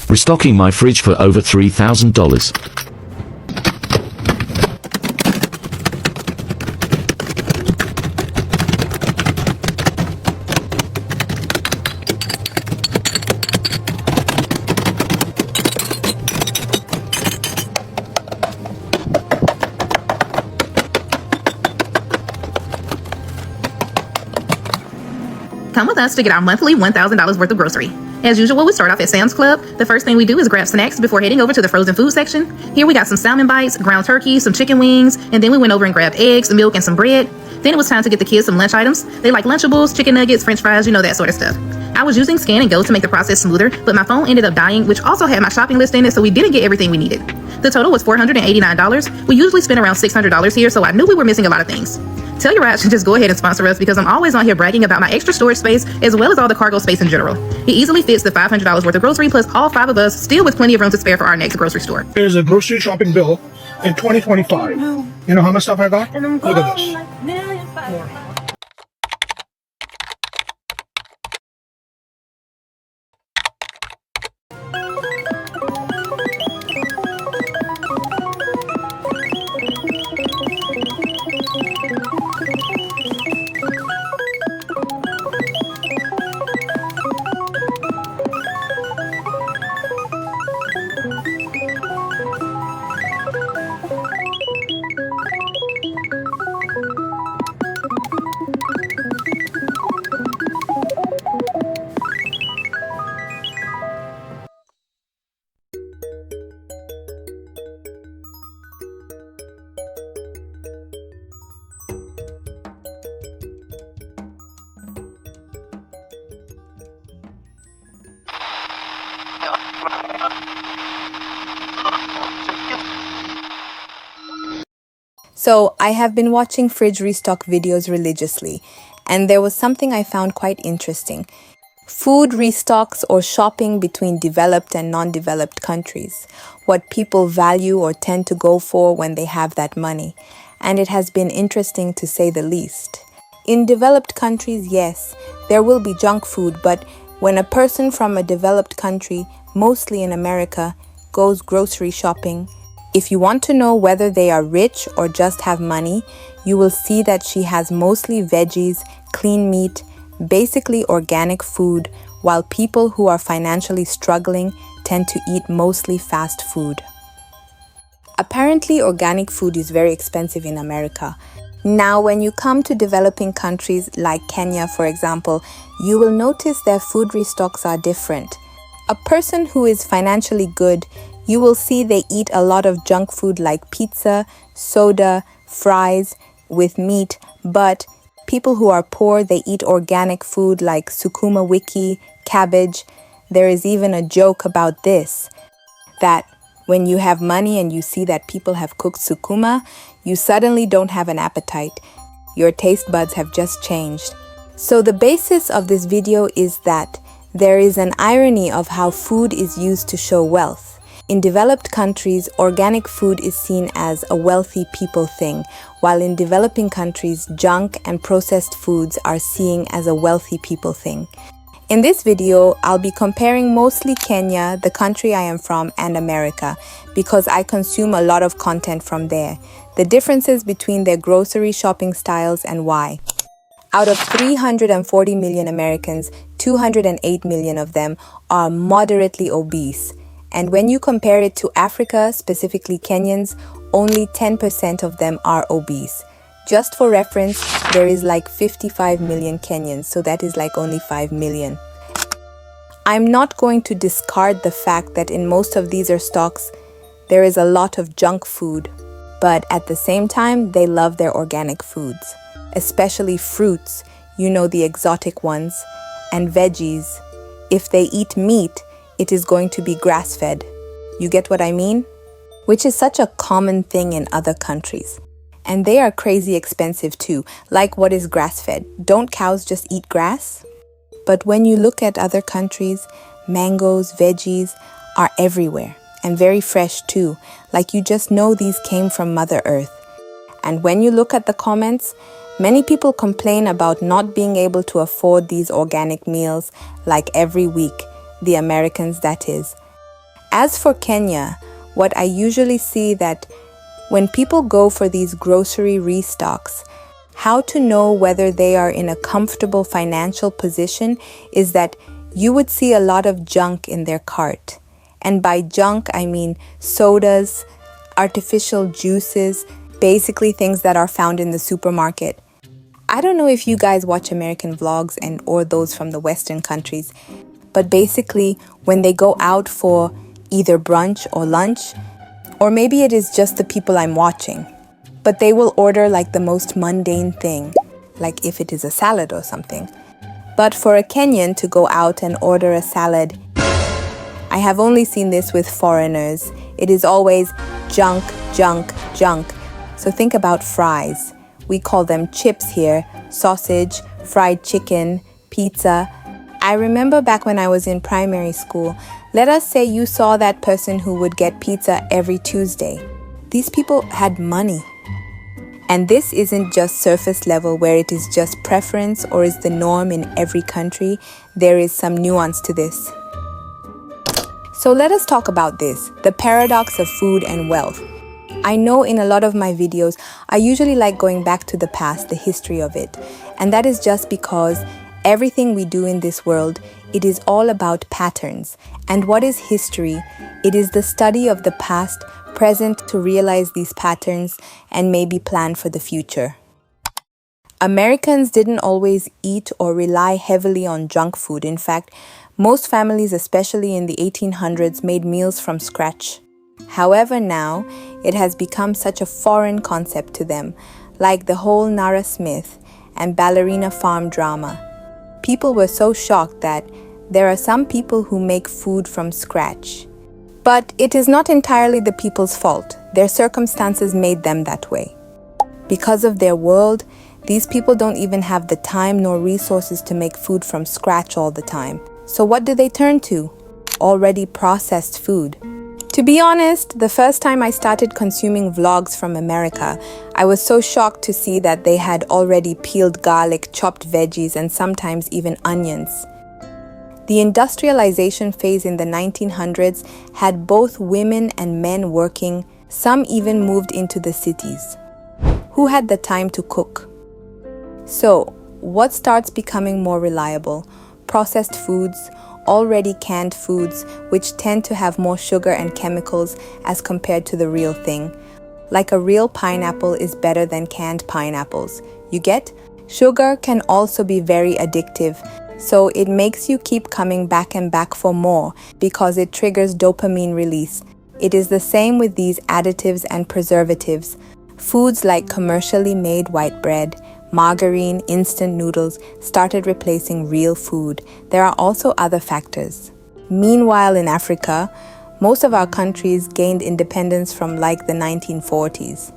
Restocking my fridge for over $3,000. Come with us to get our monthly $1,000 worth of grocery. As usual, we start off at Sam's Club. The first thing we do is grab snacks before heading over to the frozen food section. Here we got some salmon bites, ground turkey, some chicken wings, and then we went over and grabbed eggs, milk, and some bread. Then it was time to get the kids some lunch items. They like Lunchables, chicken nuggets, french fries, that sort of stuff. I was using Scan and Go to make the process smoother, but my phone ended up dying, which also had my shopping list in it, so we didn't get everything we needed. The total was $489. We usually spend around $600 here, so I knew we were missing a lot of things. Telluride should just go ahead and sponsor us because I'm always on here bragging about my extra storage space as well as all the cargo space in general. It easily fits the $500 worth of grocery plus all 5 of us, still with plenty of room to spare for our next grocery store. There's a grocery shopping bill in 2025. You know how much stuff I got? Look at this. So I have been watching fridge restock videos religiously, and there was something I found quite interesting. Food restocks or shopping between developed and non-developed countries. What people value or tend to go for when they have that money. And it has been interesting to say the least. In developed countries, yes, there will be junk food, but when a person from a developed country, mostly in America, goes grocery shopping, if you want to know whether they are rich or just have money, you will see that she has mostly veggies, clean meat, basically organic food, while people who are financially struggling tend to eat mostly fast food. Apparently, organic food is very expensive in America. Now, when you come to developing countries like Kenya, for example, you will notice their food restocks are different. A person who is financially good, you will see they eat a lot of junk food like pizza, soda, fries with meat, but people who are poor, they eat organic food like sukuma wiki, cabbage. There is even a joke about this, that when you have money and you see that people have cooked sukuma, you suddenly don't have an appetite. Your taste buds have just changed. So the basis of this video is that there is an irony of how food is used to show wealth. In developed countries, organic food is seen as a wealthy people thing, while in developing countries, junk and processed foods are seen as a wealthy people thing. In this video, I'll be comparing mostly Kenya, the country I am from, and America, because I consume a lot of content from there. The differences between their grocery shopping styles and why. Out of 340 million Americans, 208 million of them are moderately obese. And when you compare it to Africa, specifically Kenyans, only 10% of them are obese. Just for reference, there is like 55 million Kenyans, so that is like only 5 million. I'm not going to discard the fact that in most of these stocks, there is a lot of junk food, but at the same time, they love their organic foods, especially fruits, the exotic ones, and veggies. If they eat meat, it is going to be grass-fed. You get what I mean? Which is such a common thing in other countries. And they are crazy expensive too. Like, what is grass-fed? Don't cows just eat grass? But when you look at other countries, mangoes, veggies are everywhere and very fresh too. Like, you just know these came from Mother Earth. And when you look at the comments, many people complain about not being able to afford these organic meals like every week. The Americans, that is. As for Kenya, what I usually see that when people go for these grocery restocks, how to know whether they are in a comfortable financial position is that you would see a lot of junk in their cart. And by junk, I mean sodas, artificial juices, basically things that are found in the supermarket. I don't know if you guys watch American vlogs and or those from the Western countries, but basically when they go out for either brunch or lunch, or maybe it is just the people I'm watching, but they will order like the most mundane thing, like if it is a salad or something. But for a Kenyan to go out and order a salad, I have only seen this with foreigners. It is always junk, junk, junk. So think about fries. We call them chips here, sausage, fried chicken, pizza. I remember back when I was in primary school, let us say you saw that person who would get pizza every Tuesday. These people had money. And this isn't just surface level where it is just preference or is the norm in every country. There is some nuance to this. So let us talk about this, the paradox of food and wealth. I know in a lot of my videos, I usually like going back to the past, the history of it. And that is just because everything we do in this world, it is all about patterns. And what is history? It is the study of the past, present to realize these patterns and maybe plan for the future. Americans didn't always eat or rely heavily on junk food. In fact, most families, especially in the 1800s, made meals from scratch. However, now, it has become such a foreign concept to them, like the whole Nara Smith and ballerina farm drama. People were so shocked that there are some people who make food from scratch. But it is not entirely the people's fault. Their circumstances made them that way. Because of their world, these people don't even have the time nor resources to make food from scratch all the time. So what do they turn to? Already processed food. To be honest, the first time I started consuming vlogs from America, I was so shocked to see that they had already peeled garlic, chopped veggies, and sometimes even onions. The industrialization phase in the 1900s had both women and men working. Some even moved into the cities. Who had the time to cook? So, what starts becoming more reliable? Processed foods, already canned foods, which tend to have more sugar and chemicals as compared to the real thing. Like a real pineapple is better than canned pineapples. You get? Sugar can also be very addictive. So it makes you keep coming back and back for more because it triggers dopamine release. It is the same with these additives and preservatives. Foods like commercially made white bread, margarine, instant noodles started replacing real food. There are also other factors. Meanwhile, in Africa, most of our countries gained independence from like the 1940s.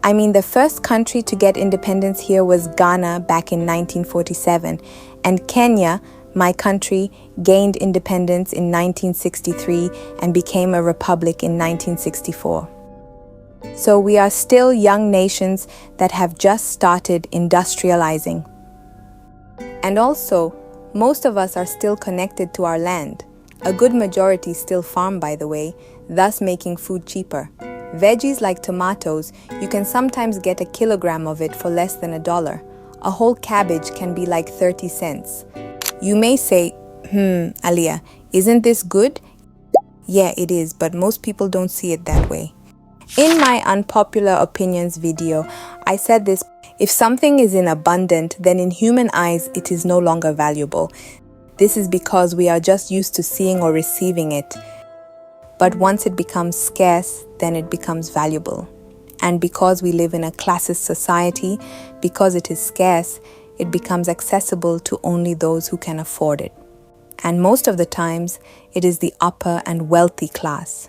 I mean, the first country to get independence here was Ghana back in 1947, and Kenya, my country, gained independence in 1963 and became a republic in 1964. So we are still young nations that have just started industrializing. And also, most of us are still connected to our land. A good majority still farm, by the way, thus making food cheaper. Veggies like tomatoes, you can sometimes get a kilogram of it for less than $1. A whole cabbage can be like 30 cents. You may say, Aliyah, isn't this good? Yeah, it is, but most people don't see it that way. In my unpopular opinions video, I said this: if something is in abundance, then in human eyes, it is no longer valuable. This is because we are just used to seeing or receiving it. But once it becomes scarce, then it becomes valuable. And because we live in a classist society, because it is scarce, it becomes accessible to only those who can afford it. And most of the times, it is the upper and wealthy class.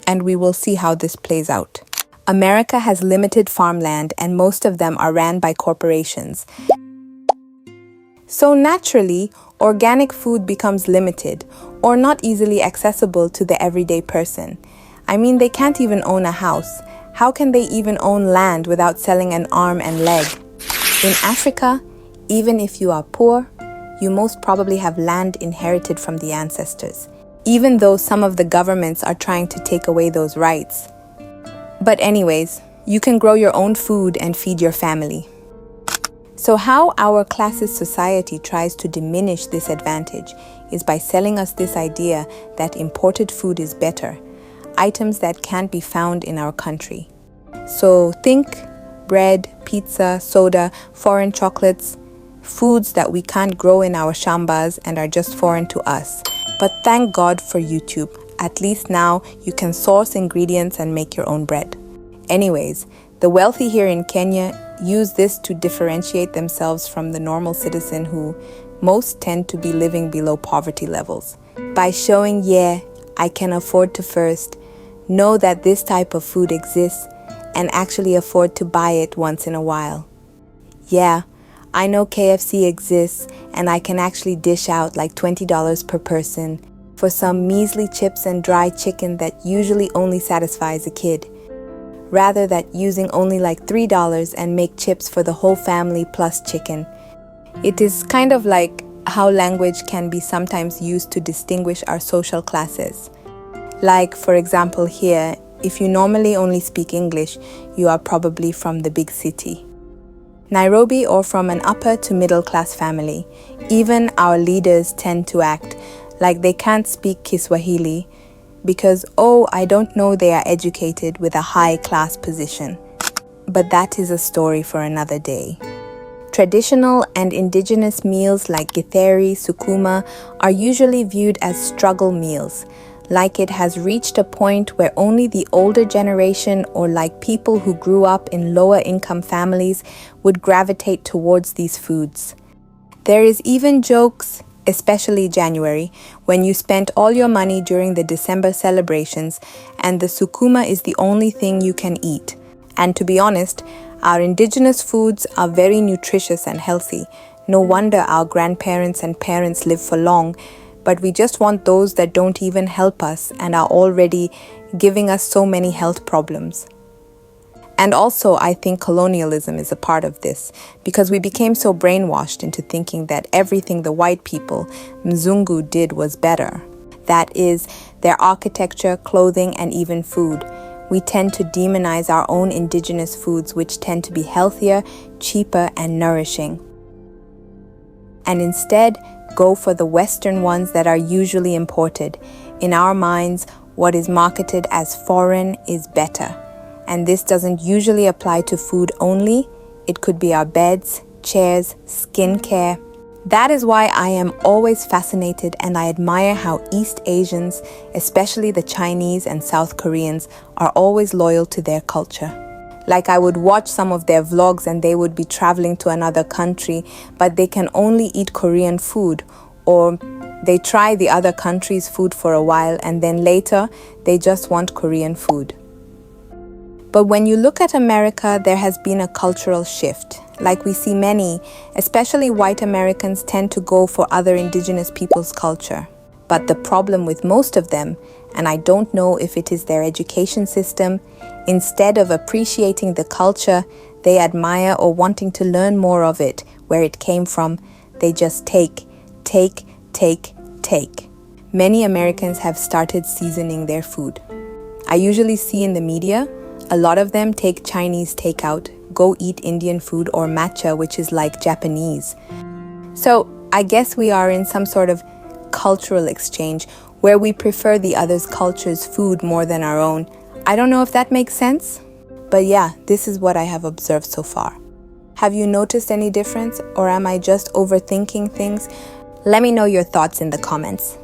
And we will see how this plays out. America has limited farmland and most of them are ran by corporations. So naturally, organic food becomes limited or not easily accessible to the everyday person. I mean, they can't even own a house. How can they even own land without selling an arm and leg? In Africa, even if you are poor, you most probably have land inherited from the ancestors. even though some of the governments are trying to take away those rights. But anyways, you can grow your own food and feed your family. So how our classist society tries to diminish this advantage is by selling us this idea that imported food is better, items that can't be found in our country. So think bread, pizza, soda, foreign chocolates, foods that we can't grow in our shambas and are just foreign to us. But thank God for YouTube. At least now you can source ingredients and make your own bread. Anyways, the wealthy here in Kenya use this to differentiate themselves from the normal citizen who most tend to be living below poverty levels. By showing, yeah, I can afford to first know that this type of food exists and actually afford to buy it once in a while. Yeah, I know KFC exists and I can actually dish out like $20 per person for some measly chips and dry chicken that usually only satisfies a kid, rather than using only like $3 and make chips for the whole family plus chicken. It is kind of like how language can be sometimes used to distinguish our social classes. Like, for example, here, if you normally only speak English, you are probably from the big city, Nairobi, or from an upper to middle class family. Even our leaders tend to act like they can't speak Kiswahili because, oh, I don't know, they are educated with a high class position. But that is a story for another day. Traditional and indigenous meals like githeri, sukuma are usually viewed as struggle meals, like it has reached a point where only the older generation or like people who grew up in lower income families would gravitate towards these foods. There is even jokes, especially January, when you spent all your money during the December celebrations and the sukuma is the only thing you can eat. And to be honest, our indigenous foods are very nutritious and healthy. No wonder our grandparents and parents live for long, but we just want those that don't even help us and are already giving us so many health problems. And also, I think colonialism is a part of this, because we became so brainwashed into thinking that everything the white people, Mzungu, did was better. That is, their architecture, clothing, and even food. We tend to demonize our own indigenous foods, which tend to be healthier, cheaper, and nourishing. And instead, go for the Western ones that are usually imported. In our minds, what is marketed as foreign is better. And this doesn't usually apply to food only. It could be our beds, chairs, skincare. That is why I am always fascinated and I admire how East Asians, especially the Chinese and South Koreans, are always loyal to their culture. Like I would watch some of their vlogs and they would be traveling to another country, but they can only eat Korean food, or they try the other country's food for a while and then later they just want Korean food. But when you look at America, there has been a cultural shift. Like we see many, especially white Americans, tend to go for other indigenous people's culture. But the problem with most of them, and I don't know if it is their education system, instead of appreciating the culture they admire or wanting to learn more of it, where it came from, they just take. Many Americans have started seasoning their food. I usually see in the media, a lot of them take Chinese takeout, go eat Indian food or matcha, which is like Japanese. So I guess we are in some sort of cultural exchange where we prefer the other's culture's food more than our own. I don't know if that makes sense, but yeah, this is what I have observed so far. Have you noticed any difference, or am I just overthinking things? Let me know your thoughts in the comments.